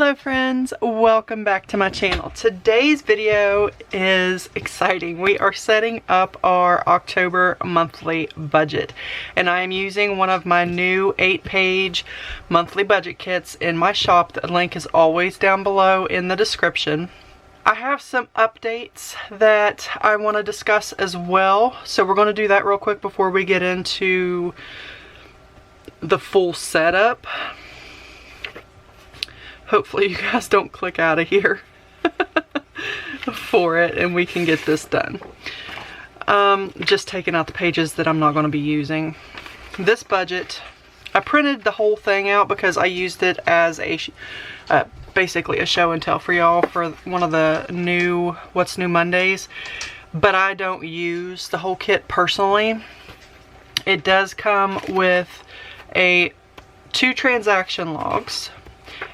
Hello friends, welcome back to my channel. Today's video is exciting. We are setting up our October monthly budget, and I am using one of my new 8-page monthly budget kits in my shop. The link is always down below in the description. I have some updates that I want to discuss as well, so we're going to do that real quick before we get into the full setup. Hopefully you guys don't click out of here for it and we can get this done. Just taking out the pages that I'm not going to be using. This budget, I printed the whole thing out because I used it as a basically a show and tell for y'all for one of the new What's New Mondays, but I don't use the whole kit personally. It does come with 2 transaction logs.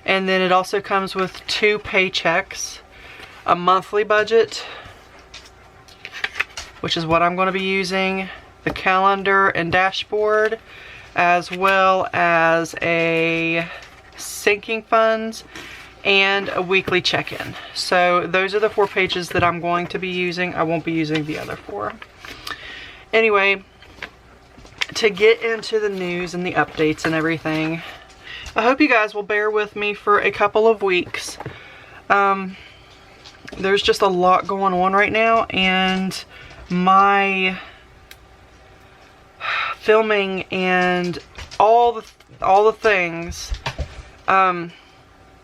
And then it also comes with 2 paychecks, a monthly budget, which is what I'm going to be using, the calendar and dashboard, as well as a sinking funds and a weekly check-in. So those are the 4 pages that I'm going to be using. I won't be using the other 4. Anyway, to get into the news and the updates and everything, I hope you guys will bear with me for a couple of weeks. There's just a lot going on right now, and my filming and all the things,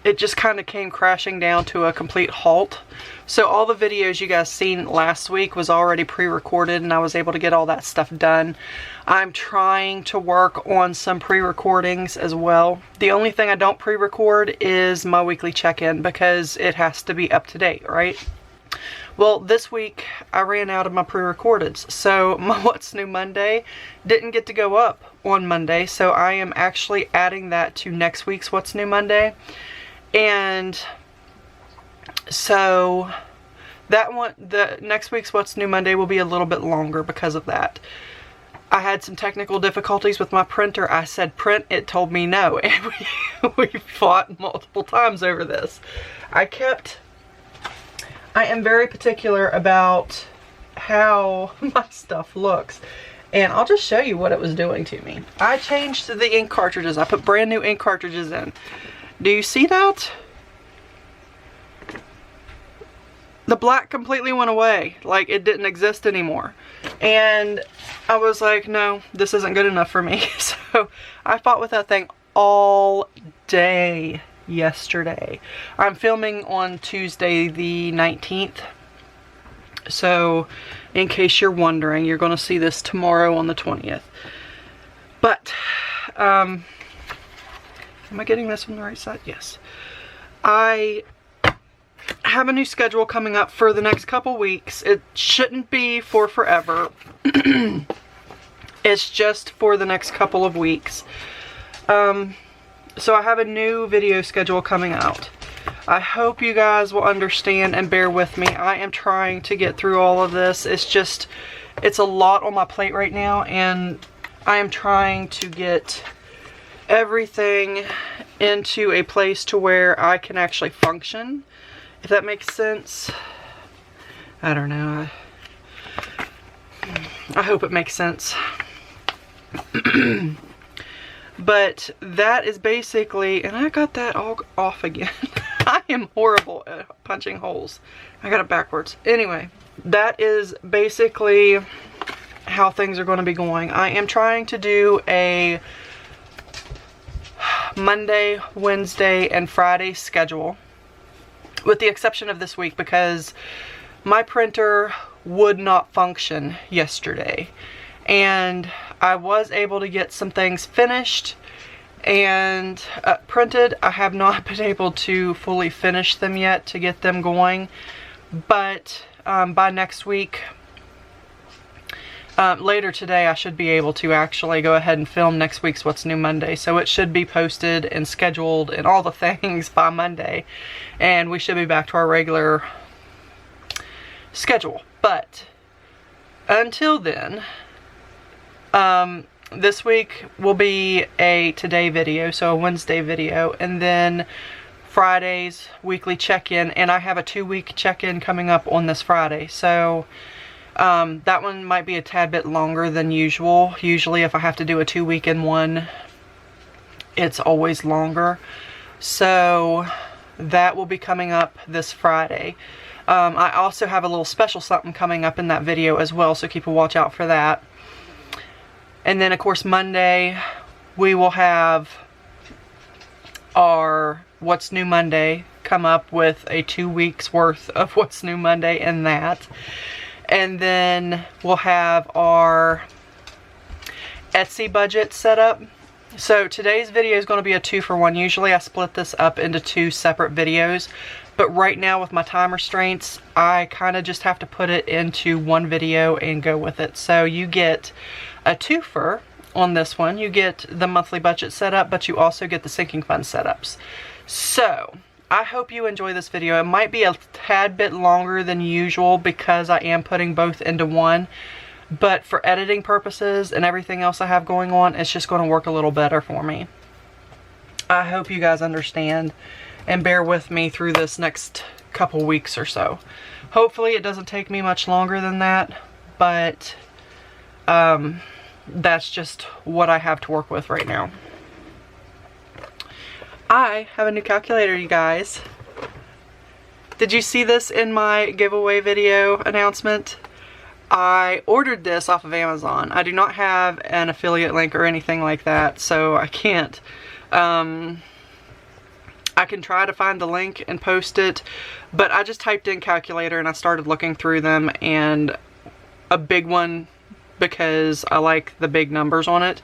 it just kind of came crashing down to a complete halt. So all the videos you guys seen last week was already pre-recorded, and I was able to get all that stuff done. I'm trying to work on some pre-recordings as well. The only thing I don't pre-record is my weekly check-in because it has to be up to date, right? Well, this week I ran out of my pre-recordeds, so my What's New Monday didn't get to go up on Monday, so I am actually adding that to next week's What's New Monday. And so that one, the next week's What's New Monday will be a little bit longer because of that. I had some technical difficulties with my printer. I said print, it told me no, and we fought multiple times over this. I am very particular about how my stuff looks, and I'll just show you what it was doing to me. I changed the ink cartridges. I put brand new ink cartridges in. Do you see that? The black completely went away, like it didn't exist anymore. And I was like, no, this isn't good enough for me. So I fought with that thing all day yesterday. I'm filming on Tuesday the 19th. So in case you're wondering, you're going to see this tomorrow on the 20th. But, am I getting this on the right side? Yes. I have a new schedule coming up for the next couple weeks. It shouldn't be for forever. It's just for the next couple of weeks. So I have a new video schedule coming out. I hope you guys will understand and bear with me. I am trying to get through all of this. It's a lot on my plate right now, and I am trying to get everything into a place to where I can actually function, if that makes sense. I don't know. I hope it makes sense. But that is basically, and I got that all off again. I am horrible at punching holes. I got it backwards. Anyway, that is basically how things are going to be going. I am trying to do a Monday, Wednesday, and Friday schedule, with the exception of this week because my printer would not function yesterday, and I was able to get some things finished and printed. I have not been able to fully finish them yet to get them going, but by next week, later today, I should be able to actually go ahead and film next week's What's New Monday. So it should be posted and scheduled and all the things by Monday. And we should be back to our regular schedule. But until then, this week will be a today video, so a Wednesday video. And then Fridays, weekly check-in, and I have a 2-week check-in coming up on this Friday. So that one might be a tad bit longer than usual. Usually if I have to do a 2-week in one, it's always longer. So that will be coming up this Friday. I also have a little special something coming up in that video as well, so keep a watch out for that. And then of course Monday we will have our What's New Monday come up with a 2 weeks worth of What's New Monday in that. And then we'll have our Etsy budget set up. So today's video is going to be a 2-for-1. Usually I split this up into 2 separate videos, but right now with my time restraints, I kind of just have to put it into one video and go with it. So you get a 2-fer on this one. You get the monthly budget setup, but you also get the sinking fund setups. So I hope you enjoy this video. It might be a tad bit longer than usual because I am putting both into one. But for editing purposes and everything else I have going on, it's just going to work a little better for me. I hope you guys understand and bear with me through this next couple weeks or so. Hopefully it doesn't take me much longer than that, but that's just what I have to work with right now. I have a new calculator, you guys. Did you see this in my giveaway video announcement? I ordered this off of Amazon. I do not have an affiliate link or anything like that, so I can't. I can try to find the link and post it, but I just typed in calculator and I started looking through them, and a big one because I like the big numbers on it.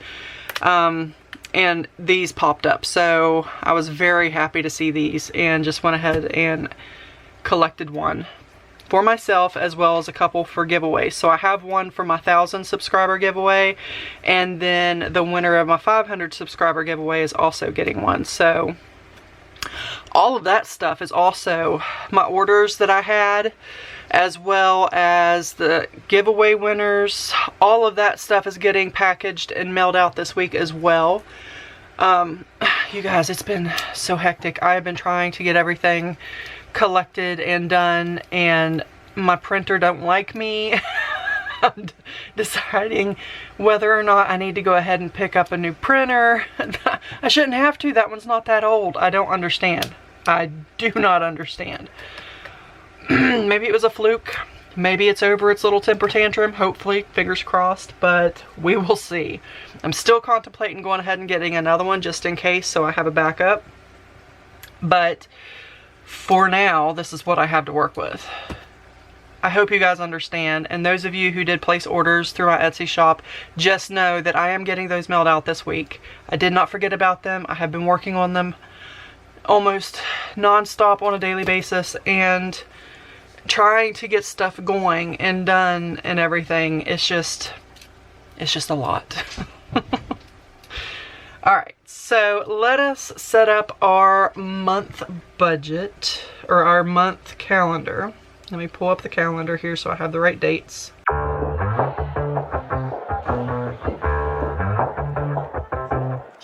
And these popped up, so I was very happy to see these and just went ahead and collected one for myself as well as a couple for giveaways. So I have one for my 1,000 subscriber giveaway, and then the winner of my 500 subscriber giveaway is also getting one. So all of that stuff is also my orders that I had, as well as the giveaway winners. All of that stuff is getting packaged and mailed out this week as well. You guys, it's been so hectic. I have been trying to get everything collected and done, and my printer don't like me. I'm deciding whether or not I need to go ahead and pick up a new printer. I shouldn't have to. That one's not that old. I don't understand. I do not understand. Maybe it was a fluke. Maybe it's over its little temper tantrum. Hopefully, fingers crossed, but we will see. I'm still contemplating going ahead and getting another one just in case, so I have a backup. But for now, this is what I have to work with. I hope you guys understand, and those of you who did place orders through my Etsy shop, just know that I am getting those mailed out this week. I did not forget about them. I have been working on them almost non-stop on a daily basis, and trying to get stuff going and done and everything. It's just a lot. Alright, so let us set up our month budget, or our month calendar. Let me pull up the calendar here so I have the right dates.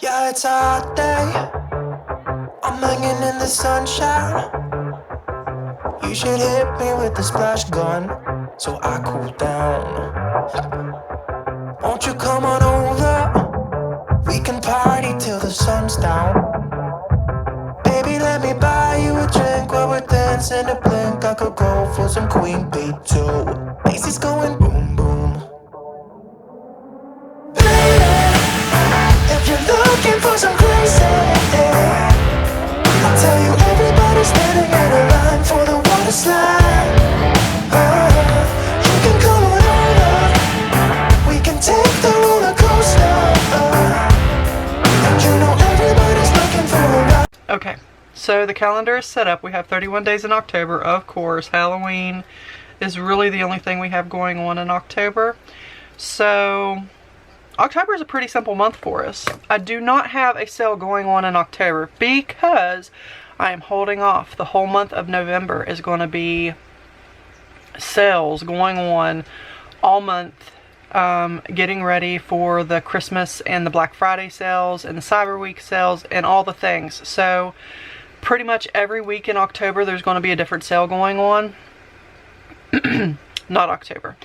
Yeah, it's a hot day. I'm hanging in the sunshine. You should hit me with the splash gun so I cool down. Won't you come on over? We can party till the sun's down. Baby, let me buy you a drink while we're dancing a blink. I could go for some Queen Bee too. Macy's going boom boom. Baby, if you're looking for some crazy, I'll tell you everybody's standing in a line for the water slide. You can come on over. We can take the roller coaster. And you know everybody's looking for a ride. Okay, so the calendar is set up. We have 31 days in October. Of course, Halloween is really the only thing we have going on in October. So October is a pretty simple month for us. I do not have a sale going on in October because I am holding off. The whole month of November is going to be sales going on all month, getting ready for the Christmas and the Black Friday sales and the Cyber Week sales and all the things. So pretty much every week in October there's going to be a different sale going on. Not October.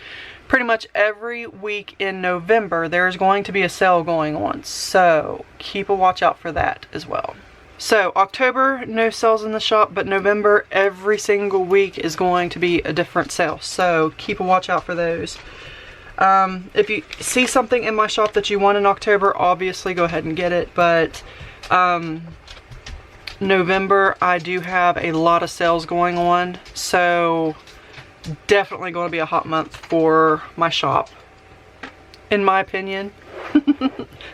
Pretty much every week in November there's going to be a sale going on. So keep a watch out for that as well. So October, no sales in the shop, but November, every single week is going to be a different sale. So keep a watch out for those. If you see something in my shop that you want in October, obviously go ahead and get it. But November, I do have a lot of sales going on. So definitely going to be a hot month for my shop, in my opinion.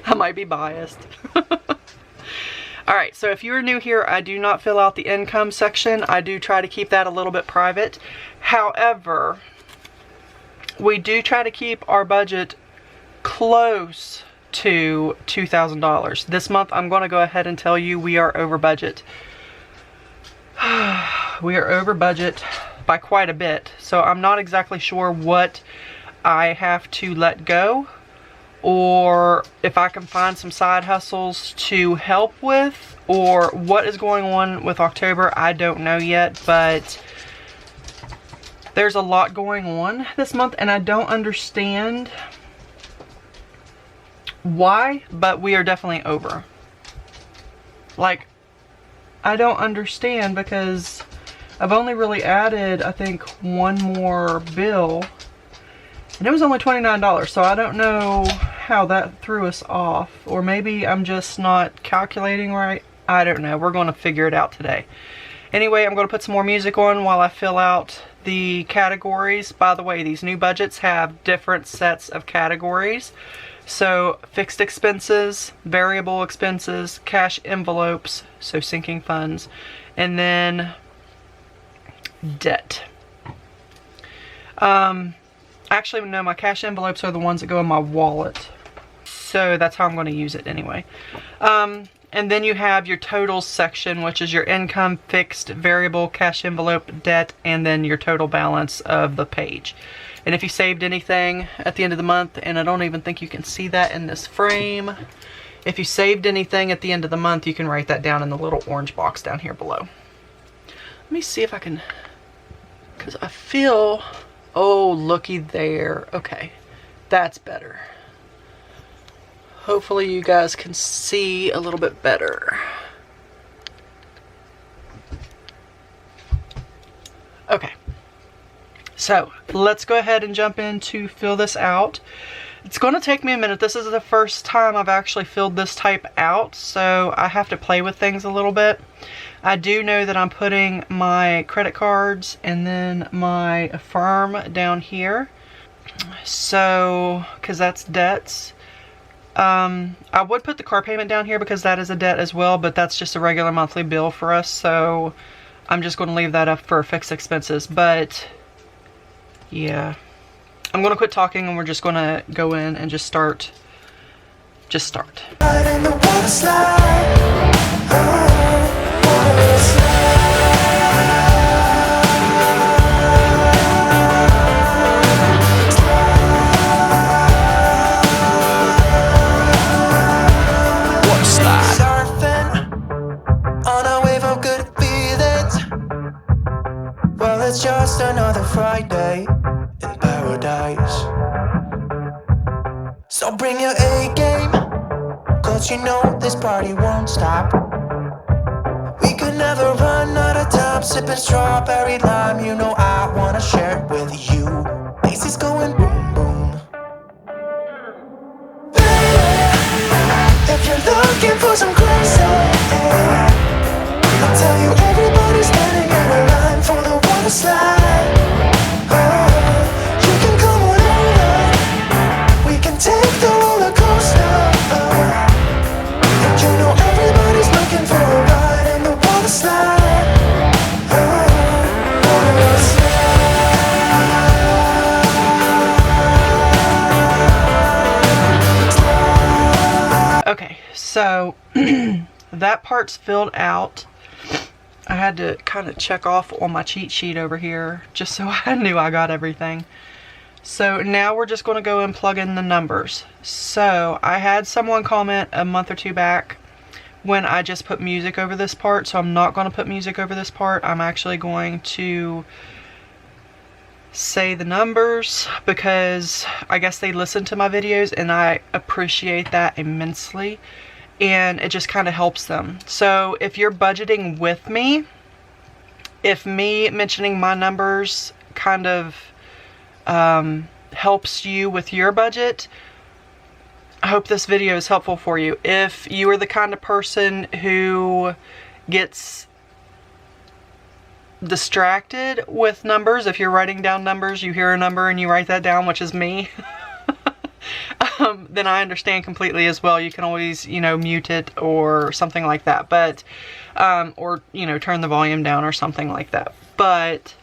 I might be biased. Alright, so if you are new here, I do not fill out the income section. I do try to keep that a little bit private. However, we do try to keep our budget close to $2,000. This month, I'm going to go ahead and tell you we are over budget. We are over budget by quite a bit. So I'm not exactly sure what I have to let go, or if I can find some side hustles to help with, or what is going on with October. I don't know yet, but there's a lot going on this month and I don't understand why, but we are definitely over. Like, I don't understand because I've only really added, I think, one more bill. And it was only $29, so I don't know how that threw us off. Or maybe I'm just not calculating right. I don't know. We're going to figure it out today. Anyway, I'm going to put some more music on while I fill out the categories. By the way, these new budgets have different sets of categories. So, fixed expenses, variable expenses, cash envelopes, so sinking funds, and then debt. Actually, no, my cash envelopes are the ones that go in my wallet. So that's how I'm going to use it anyway. And then you have your totals section, which is your income, fixed, variable, cash envelope, debt, and then your total balance of the page. And if you saved anything at the end of the month, and I don't even think you can see that in this frame. If you saved anything at the end of the month, you can write that down in the little orange box down here below. Let me see if I can, because I feel... Oh, looky there. Okay, that's better. Hopefully you guys can see a little bit better. Okay, so let's go ahead and jump in to fill this out. It's going to take me a minute. This is the first time I've actually filled this type out, so I have to play with things a little bit. I do know that I'm putting my credit cards and then my Affirm down here. So, because that's debts. I would put the car payment down here because that is a debt as well, but that's just a regular monthly bill for us. So, I'm just going to leave that up for fixed expenses. But, yeah. I'm going to quit talking and we're just going to go in and just start. Just start. It's just another Friday in paradise. So bring your A game, cause you know this party won't stop. We could never run out of time, sipping strawberry lime. You know I wanna share it with you. Macy's going boom boom. Baby, if you're looking for some crazy, I'll tell you everybody's standing in a line for the water slide. Oh, you can come on over, we can take the roller coaster. And you know everybody's looking for a ride in the water slide. Oh, water slide. Okay, so that part's filled out. I had to kind of check off on my cheat sheet over here just so I knew I got everything. So now we're just going to go and plug in the numbers. So I had someone comment a month or two back when I just put music over this part, so I'm not going to put music over this part. I'm actually going to say the numbers because I guess they listen to my videos and I appreciate that immensely, and it just kind of helps them. So if you're budgeting with me, if me mentioning my numbers kind of helps you with your budget, I hope this video is helpful for you. If you are the kind of person who gets distracted with numbers, if you're writing down numbers, you hear a number and you write that down, which is me, then I understand completely as well. You can always, you know, mute it or something like that, but or, you know, turn the volume down or something like that. But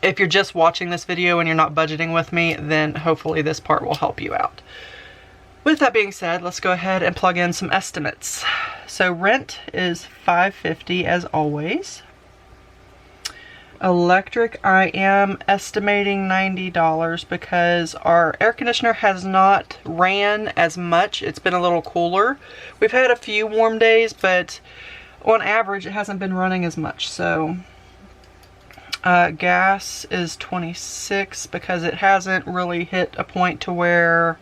if you're just watching this video and you're not budgeting with me, then hopefully this part will help you out. With that being said, let's go ahead and plug in some estimates. So rent is $550 as always. Electric, I am estimating $90 because our air conditioner has not ran as much. It's been a little cooler. We've had a few warm days, but on average it hasn't been running as much. So gas is $26 because it hasn't really hit a point to where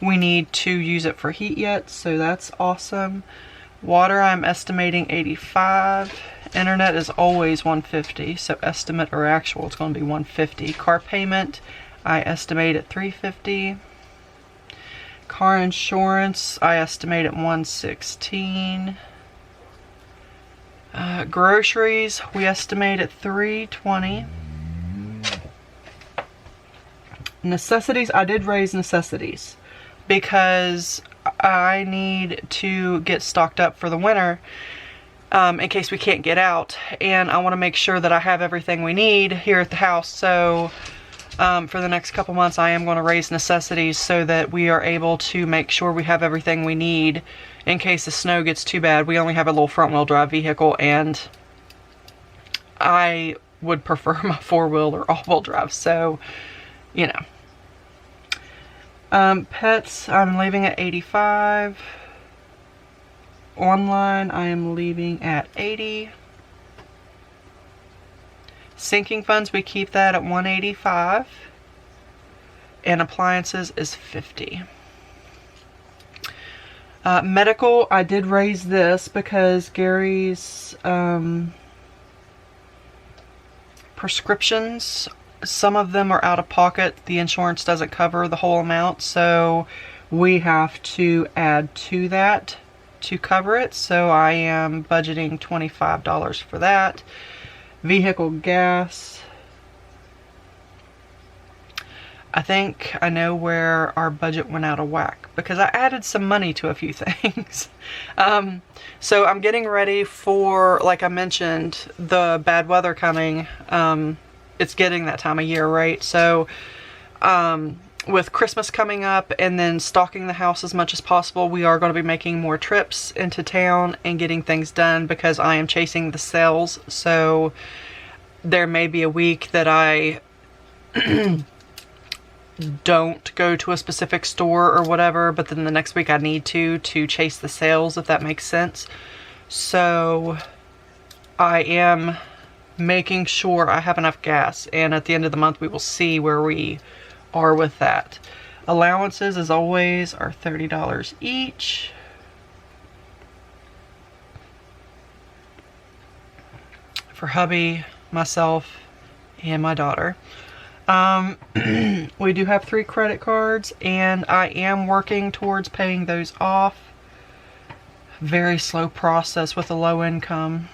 we need to use it for heat yet, so that's awesome. Water, I'm estimating $85. Internet is always $150, so estimate or actual, it's going to be $150. Car payment, I estimate at $350. Car insurance, I estimate at $116. Groceries, we estimate at $320. Necessities, I did raise necessities because I need to get stocked up for the winter in case we can't get out, and I want to make sure that I have everything we need here at the house. So for the next couple months I am going to raise necessities so that we are able to make sure we have everything we need in case the snow gets too bad. We only have a little front wheel drive vehicle, and I would prefer my four-wheel or all-wheel drive, so you know. Pets, I'm leaving at $85. Online, I am leaving at $80. Sinking funds, we keep that at $185. And appliances is $50. Medical, I did raise this because Gary's prescriptions, some of them are out of pocket. The insurance doesn't cover the whole amount, so we have to add to that to cover it. So I am budgeting $25 for that. Vehicle gas, I think I know where our budget went out of whack because I added some money to a few things. So I'm getting ready for, like I mentioned, the bad weather coming. It's getting that time of year, right? So with Christmas coming up and then stocking the house as much as possible, we are going to be making more trips into town and getting things done because I am chasing the sales. So there may be a week that I don't go to a specific store or whatever, but then the next week I need to chase the sales, if that makes sense. So I am making sure I have enough gas, and at the end of the month we will see where we are with that. Allowances, as always, are $30 each. For hubby, myself, and my daughter. We do have 3 credit cards, and I am working towards paying those off. Very slow process with a low income,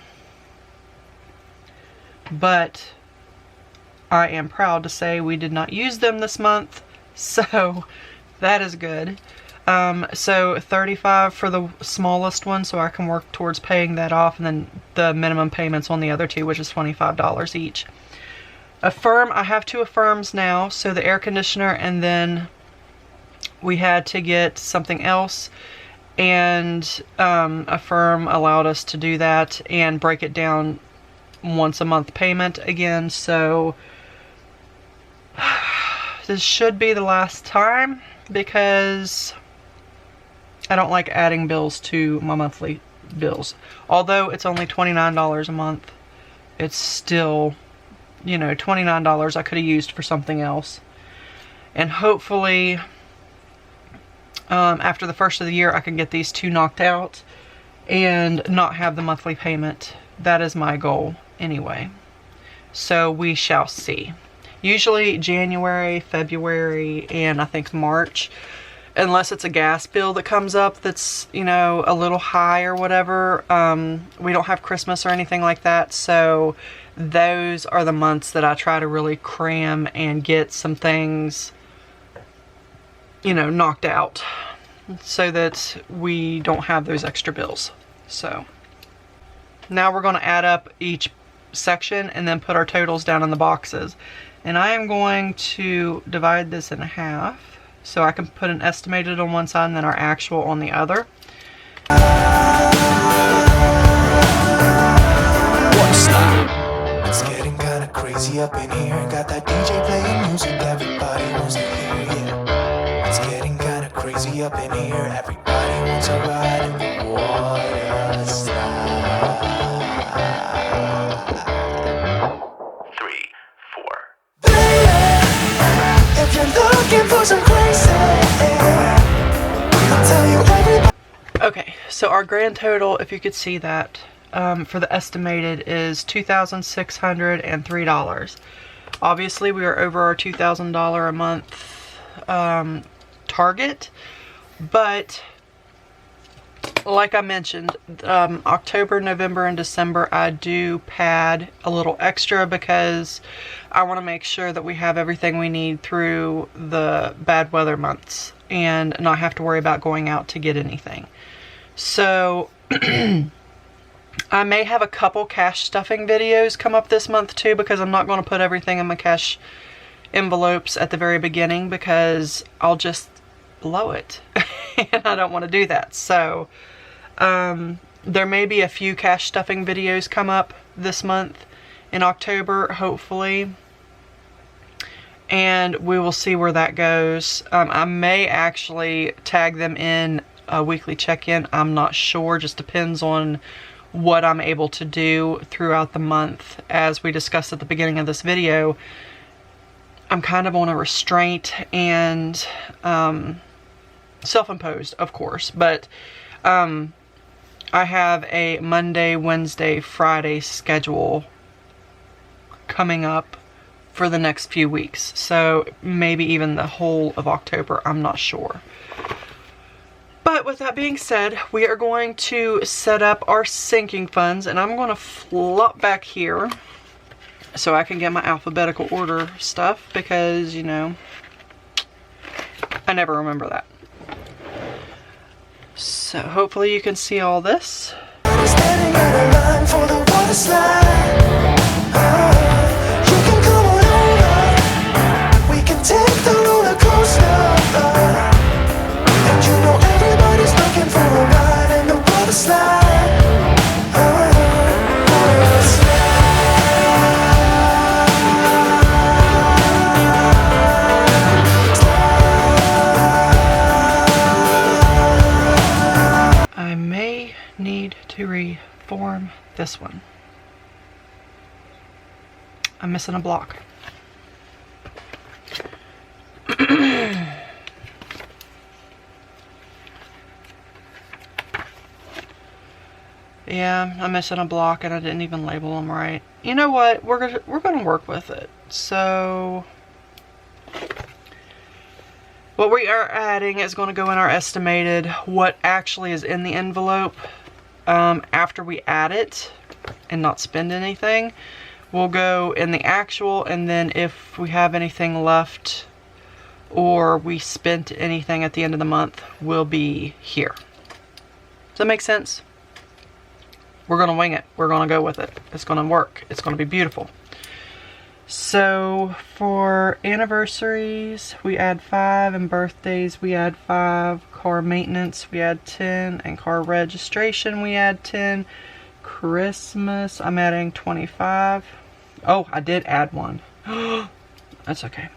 but I am proud to say we did not use them this month, so that is good. So $35 for the smallest one, so I can work towards paying that off, and then the minimum payments on the other 2, which is $25 each. Affirm, I have 2 Affirms now, so the air conditioner, and then we had to get something else, and Affirm allowed us to do that and break it down once a month payment again. So this should be the last time because I don't like adding bills to my monthly bills. Although it's only $29 a month, it's still, you know, $29 I could have used for something else. And hopefully, after the first of the year, I can get these two knocked out and not have the monthly payment. That is my goal anyway. So we shall see. Usually January, February, and I think March, unless it's a gas bill that comes up that's, you know, a little high or whatever. We don't have Christmas or anything like that, so those are the months that I try to really cram and get some things, you know, knocked out so that we don't have those extra bills. So now we're going to add up each section and then put our totals down in the boxes. And I am going to divide this in half so I can put an estimated on one side and then our actual on the other. What's that? It's getting kinda crazy up in here. Got that DJ playing music everybody wants to hear, yeah. It's getting kinda crazy up in here. Everybody wants to ride in the water slide. 3, 4. Baby, if you're looking for some crazy, I'll tell you everybody. Okay, so our grand total, if you could see that, for the estimated is $2,603. Obviously, we are over our $2,000 a month target, but like I mentioned, October, November, and December, I do pad a little extra because I want to make sure that we have everything we need through the bad weather months and not have to worry about going out to get anything. So I may have a couple cash stuffing videos come up this month too, because I'm not going to put everything in my cash envelopes at the very beginning because I'll just blow it and I don't want to do that. So there may be a few cash stuffing videos come up this month in October, hopefully, and we will see where that goes. I may actually tag them in a weekly check-in. I'm not sure, just depends on what I'm able to do throughout the month. As we discussed at the beginning of this video, I'm kind of on a restraint and self-imposed, of course, but I have a Monday, Wednesday, Friday schedule coming up for the next few weeks, so maybe even the whole of October, I'm not sure. But with that being said, we are going to set up our sinking funds, and I'm going to flop back here so I can get my alphabetical order stuff because, you know, I never remember that. So hopefully you can see all this. Standing in a line for the water slide. You can come on over. We can take the roller coaster. And you know everybody's looking for a ride in the water slide. Water slide. I may need to reform this one. I'm missing a block. Yeah, I'm missing a block and I didn't even label them right. You know what? We're gonna work with it. So what we are adding is going to go in our estimated. What actually is in the envelope after we add it and not spend anything will go in the actual, and then if we have anything left or we spent anything at the end of the month will be here. Does that make sense? We're going to wing it. We're going to go with it. It's going to work. It's going to be beautiful. So for anniversaries, we add 5, and birthdays, we add 5. Car maintenance, we add 10, and car registration, we add 10. Christmas, I'm adding 25. Oh, I did add one. That's okay.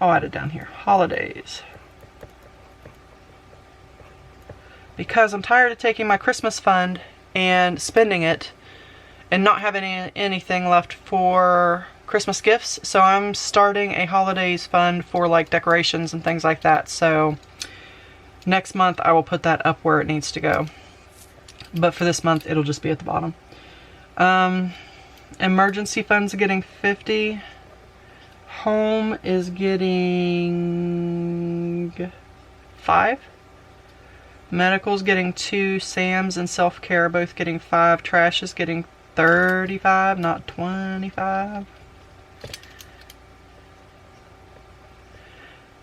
I'll add it down here. Holidays. because I'm tired of taking my Christmas fund and spending it and not having anything left for Christmas gifts. So I'm starting a holidays fund for like decorations and things like that. So next month I will put that up where it needs to go. But for this month it'll just be at the bottom. Emergency funds are getting 50. Home is getting 5. Medical's getting 2. Sam's and self-care are both getting 5. Trash is getting 35, not 25.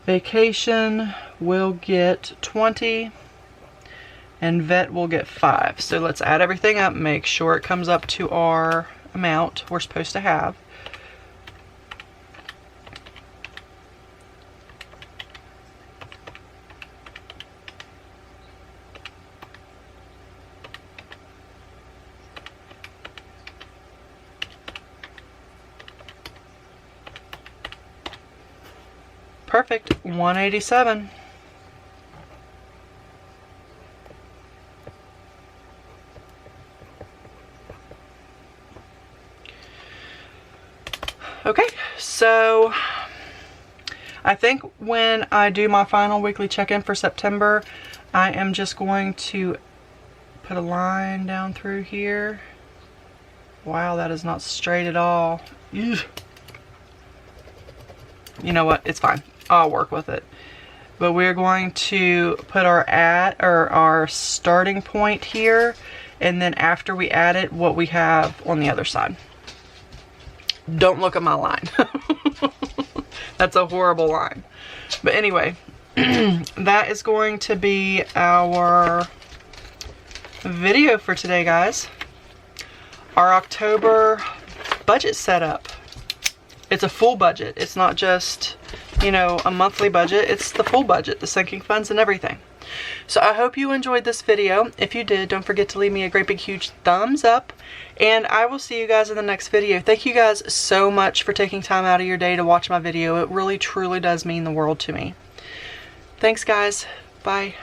Vacation will get 20. And vet will get 5. So let's add everything up, make sure it comes up to our amount we're supposed to have. Perfect, 187. Okay, so I think when I do my final weekly check-in for September, I am just going to put a line down through here. Wow, that is not straight at all. Ew. You know what? It's fine. I'll work with it. But we're going to put our starting point here, and then after we add it, what we have on the other side. Don't look at my line. That's a horrible line. But anyway, that is going to be our video for today, guys. Our October budget setup. It's a full budget. It's not just, you know, a monthly budget. It's the full budget, the sinking funds and everything. So I hope you enjoyed this video. If you did, don't forget to leave me a great big huge thumbs up. And I will see you guys in the next video. Thank you guys so much for taking time out of your day to watch my video. It really truly does mean the world to me. Thanks guys. Bye.